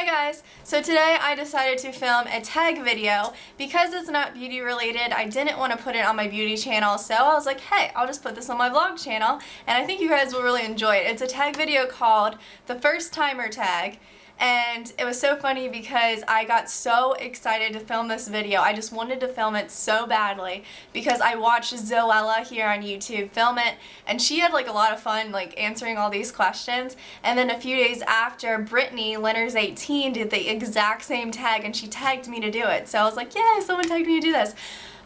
guys! So today I decided to film a tag video. Because it's not beauty related, I didn't want to put it on my beauty channel, so I was like, hey, I'll just put this on my vlog channel, and I think you guys will really enjoy it. It's a tag video called The First Timer Tag, and it was so funny because I got so excited to film this video. I just wanted to film it so badly because I watched Zoella here on YouTube film it, and she had like a lot of fun like answering all these questions. And then a few days after, Brittany, Leonard's 18, did the exact same tag, and she tagged me to do it. So I was like, yay, someone tagged me to do this.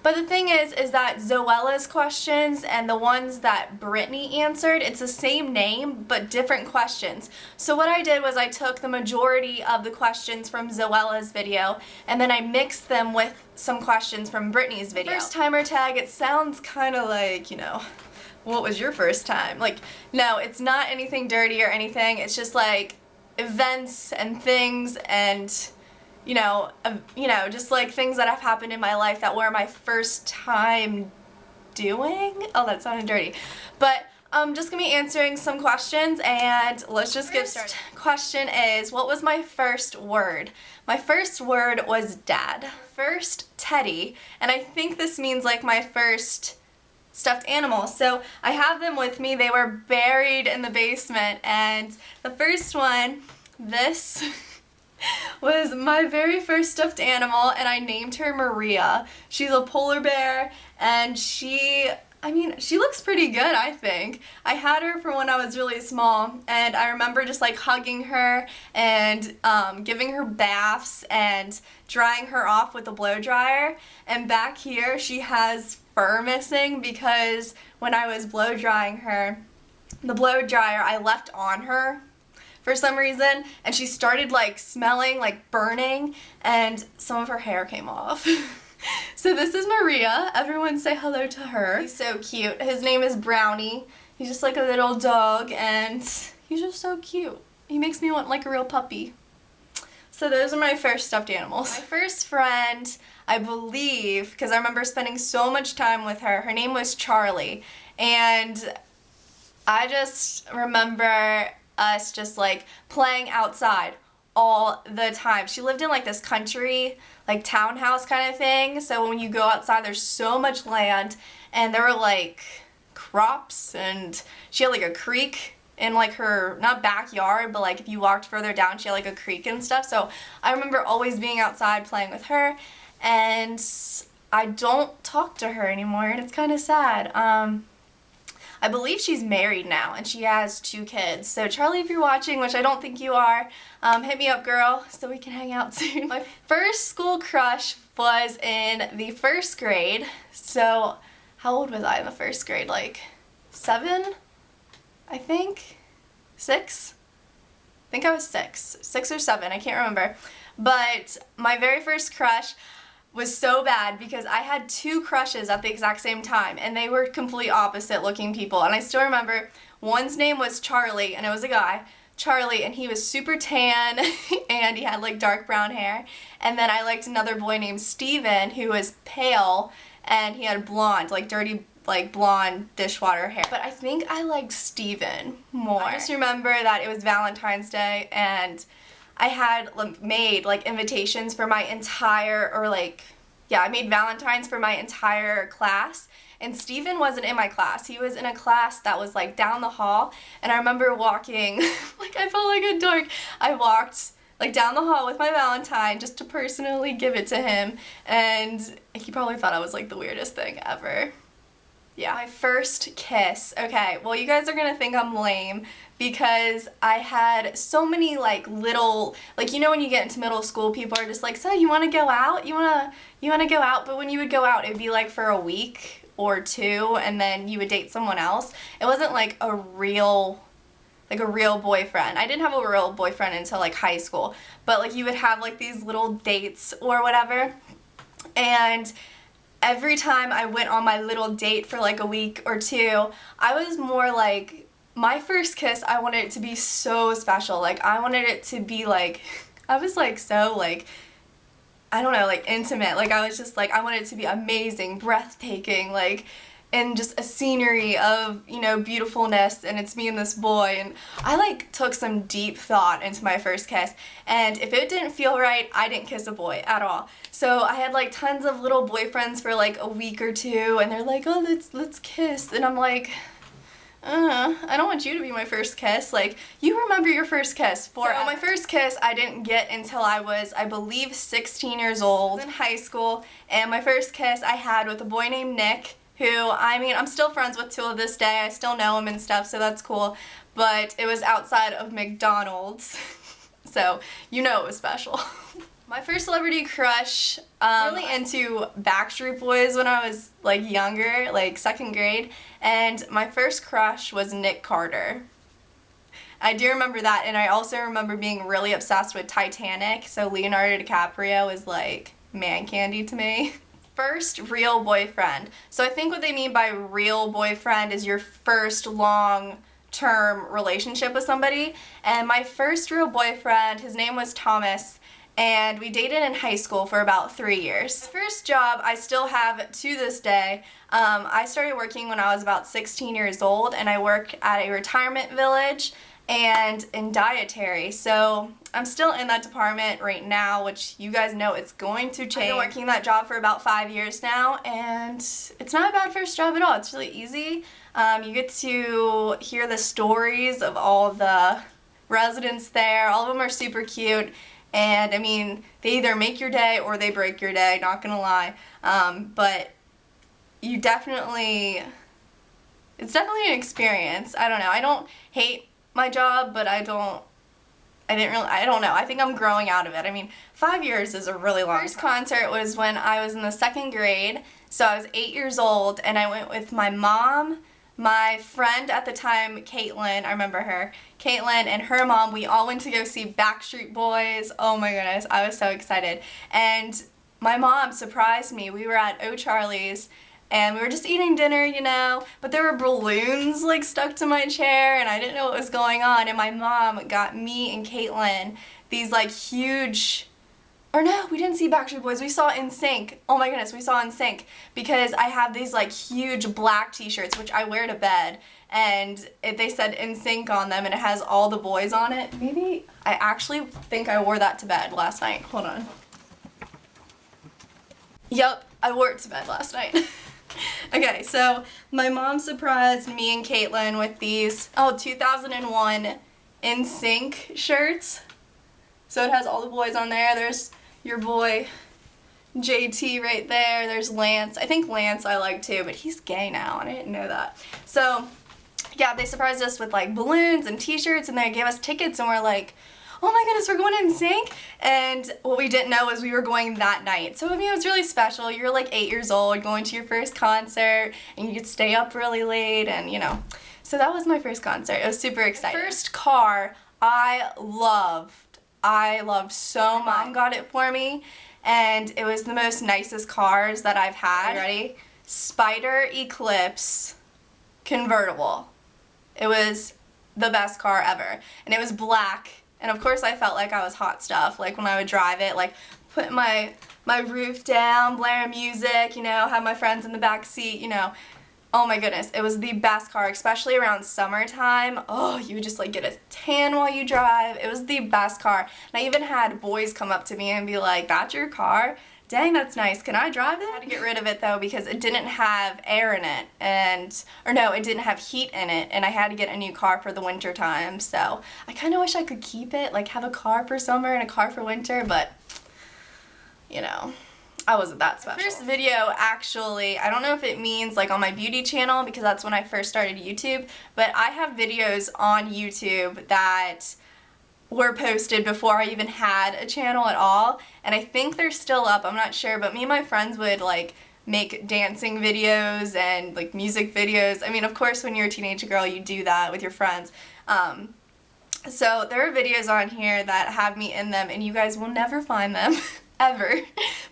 But the thing is that Zoella's questions and the ones that Brittany answered, it's the same name, but different questions. So what I did was I took the majority of the questions from Zoella's video, and then I mixed them with some questions from Brittany's video. First timer tag, it sounds kind of like, you know, what was your first time? Like, no, it's not anything dirty or anything. It's just like events and things and just like things that have happened in my life that were my first time doing. Oh, that sounded dirty. But I'm just gonna be answering some questions, and let's just get started. Question is, what was my first word? My first word was dad. First, teddy, and I think this means like my first stuffed animal. So I have them with me. They were buried in the basement, and the first one, this was my very first stuffed animal, and I named her Maria. She's a polar bear, and she looks pretty good, I think. I had her from when I was really small, and I remember just like hugging her and giving her baths and drying her off with a blow dryer. And back here she has fur missing because when I was blow drying her, the blow dryer I left on her for some reason, and she started like smelling, like burning, and some of her hair came off. So this is Maria. Everyone say hello to her. He's so cute. His name is Brownie. He's just like a little dog, and he's just so cute. He makes me want like a real puppy. So those are my first stuffed animals. My first friend, I believe, because I remember spending so much time with her, her name was Charlie, and I just remember us just like playing outside all the time. She lived in like this country, like townhouse kind of thing, so when you go outside there's so much land, and there were like crops, and she had like a creek in like her, not backyard, but like if you walked further down she had like a creek and stuff. So I remember always being outside playing with her, and I don't talk to her anymore, and it's kind of sad. I believe she's married now, and she has 2 kids. So Charlie, if you're watching, which I don't think you are, hit me up, girl, so we can hang out soon. My first school crush was in the 1st grade. So how old was I in the 1st grade? Like 7, I think? 6? I think I was 6 or 7, I can't remember. But my very first crush was so bad because I had 2 crushes at the exact same time, and they were complete opposite looking people. And I still remember one's name was Charlie, and it was a guy, Charlie, and he was super tan and he had like dark brown hair. And then I liked another boy named Steven who was pale, and he had blonde, like dirty, like blonde dishwater hair. But I think I liked Steven more. I just remember that it was Valentine's Day, and I had made like invitations for my entire, I made Valentines for my entire class, and Steven wasn't in my class. He was in a class that was like down the hall, and I remember walking, like I felt like a dork. I walked like down the hall with my Valentine just to personally give it to him, and he probably thought I was like the weirdest thing ever. Yeah. My first kiss. Okay, well you guys are gonna think I'm lame because I had so many like little, like, you know when you get into middle school, people are just like, so you wanna go out? You wanna go out? But when you would go out, it'd be like for a week or 2, and then you would date someone else. It wasn't like a real boyfriend. I didn't have a real boyfriend until like high school, but like you would have like these little dates or whatever, and every time I went on my little date for like a week or 2, I was more like, my first kiss, I wanted it to be so special. Like I wanted it to be like, I was like so like, I don't know, like intimate. Like I was just like, I wanted it to be amazing, breathtaking, like in just a scenery of, you know, beautifulness, and it's me and this boy, and I like took some deep thought into my first kiss, and if it didn't feel right, I didn't kiss a boy at all. So I had like tons of little boyfriends for like a week or two, and they're like, oh, let's kiss, and I'm like, I don't want you to be my first kiss. Like, you remember your first kiss forever. So my first kiss I didn't get until I was, I believe, 16 years old. I was in high school, and my first kiss I had with a boy named Nick, who, I mean, I'm still friends with till this day. I still know him and stuff, so that's cool. But it was outside of McDonald's, so you know it was special. My first celebrity crush, really into Backstreet Boys when I was like younger, like 2nd grade, and my first crush was Nick Carter. I do remember that, and I also remember being really obsessed with Titanic, so Leonardo DiCaprio is like man candy to me. First real boyfriend. So I think what they mean by real boyfriend is your first long-term relationship with somebody, and my first real boyfriend, his name was Thomas, and we dated in high school for about 3 years. The first job I still have to this day. I started working when I was about 16 years old, and I work at a retirement village and in dietary, so I'm still in that department right now, which you guys know it's going to change. I've been working that job for about 5 years now, and it's not a bad first job at all. It's really easy. You get to hear the stories of all the residents there. All of them are super cute, and I mean, they either make your day or they break your day, not gonna lie. But you definitely, it's definitely an experience. I don't know. I don't hate my job, but I don't know. I think I'm growing out of it. I mean, 5 years is a really long time. First concert was when I was in the 2nd grade, so I was 8 years old, and I went with my mom, my friend at the time, Caitlin, I remember her, Caitlin and her mom. We all went to go see Backstreet Boys. Oh my goodness, I was so excited. And my mom surprised me. We were at O'Charlie's, and we were just eating dinner, you know, but there were balloons like stuck to my chair, and I didn't know what was going on, and my mom got me and Caitlin these like huge, or no, we didn't see Backstreet Boys, we saw NSYNC. Oh my goodness, we saw NSYNC, because I have these like huge black t-shirts, which I wear to bed, and they said NSYNC on them, and it has all the boys on it. Maybe, I actually think I wore that to bed last night. Hold on. Yup, I wore it to bed last night. Okay, so my mom surprised me and Caitlin with these, 2001 NSYNC shirts. So it has all the boys on there. There's your boy JT right there. There's Lance. I think Lance I like too, but he's gay now, and I didn't know that. So yeah, they surprised us with like balloons and t-shirts, and they gave us tickets, and we're like, oh my goodness, we're going to NSYNC? And what we didn't know was we were going that night. So I mean, it was really special. You're like 8 years old, going to your first concert, and you could stay up really late, and you know. So that was my first concert. It was super exciting. First car I loved so much. My mom got it for me, and it was the most nicest cars that I've had. Ready? Spider Eclipse convertible. It was the best car ever, and it was black. And of course I felt like I was hot stuff, like when I would drive it, like put my roof down, blare music, you know, have my friends in the back seat, you know. Oh my goodness, it was the best car, especially around summertime. Oh, you would just like get a tan while you drive. It was the best car. And I even had boys come up to me and be like, that's your car? Dang, that's nice. Can I drive it? I had to get rid of it though because it didn't have air in it, it didn't have heat in it, and I had to get a new car for the winter time. So I kind of wish I could keep it, like have a car for summer and a car for winter, but you know, I wasn't that special. The first video, actually, I don't know if it means like on my beauty channel because that's when I first started YouTube, but I have videos on YouTube that were posted before I even had a channel at all, and I think they're still up, I'm not sure, but me and my friends would like make dancing videos and like music videos. I mean, of course when you're a teenage girl you do that with your friends. So there are videos on here that have me in them, and you guys will never find them ever,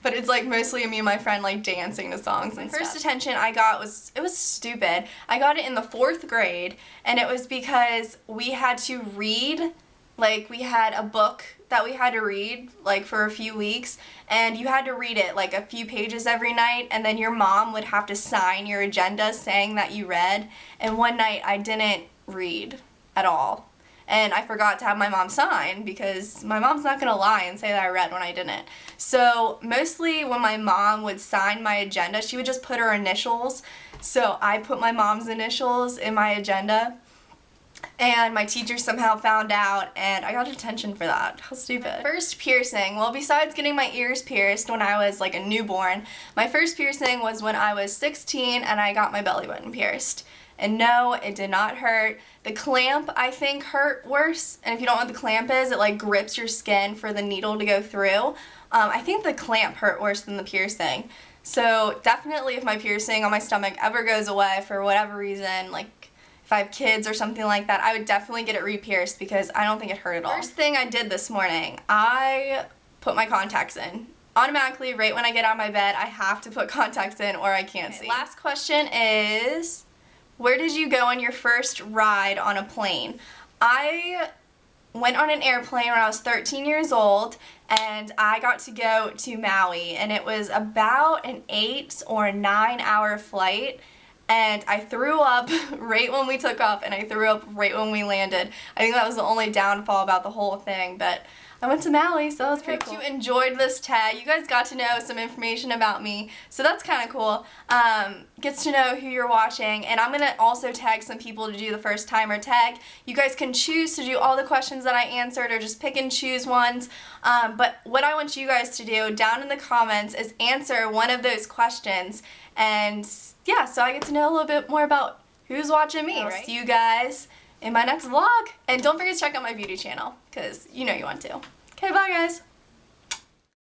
but it's like mostly me and my friend like dancing to songs and stuff. First detention I got it was stupid. I got it in the 4th grade, and it was because we had to read. Like, we had a book that we had to read like for a few weeks, and you had to read it like a few pages every night, and then your mom would have to sign your agenda saying that you read. And one night I didn't read at all, and I forgot to have my mom sign because my mom's not gonna lie and say that I read when I didn't. So mostly when my mom would sign my agenda, she would just put her initials. So I put my mom's initials in my agenda, and my teacher somehow found out, and I got detention for that. How stupid. My first piercing, well, besides getting my ears pierced when I was like a newborn, my first piercing was when I was 16 and I got my belly button pierced. And no, it did not hurt. The clamp, I think, hurt worse. And if you don't know what the clamp is, it like grips your skin for the needle to go through. I think the clamp hurt worse than the piercing. So definitely if my piercing on my stomach ever goes away for whatever reason, like if I have kids or something like that, I would definitely get it re-pierced because I don't think it hurt at all. First thing I did this morning, I put my contacts in. Automatically, right when I get out of my bed, I have to put contacts in or I can't see. Last question is, where did you go on your first ride on a plane? I went on an airplane when I was 13 years old, and I got to go to Maui, and it was about an 8 or 9 hour flight. And I threw up right when we took off, and I threw up right when we landed. I think that was the only downfall about the whole thing, but I went to Maui, so that was pretty cool. I hope you enjoyed this tag. You guys got to know some information about me, so that's kind of cool. Gets to know who you're watching, and I'm going to also tag some people to do the first timer tag. You guys can choose to do all the questions that I answered or just pick and choose ones, but what I want you guys to do down in the comments is answer one of those questions, and yeah, so I get to know a little bit more about who's watching me. Right? See you guys in my next vlog. And don't forget to check out my beauty channel, because you know you want to. Okay, bye guys.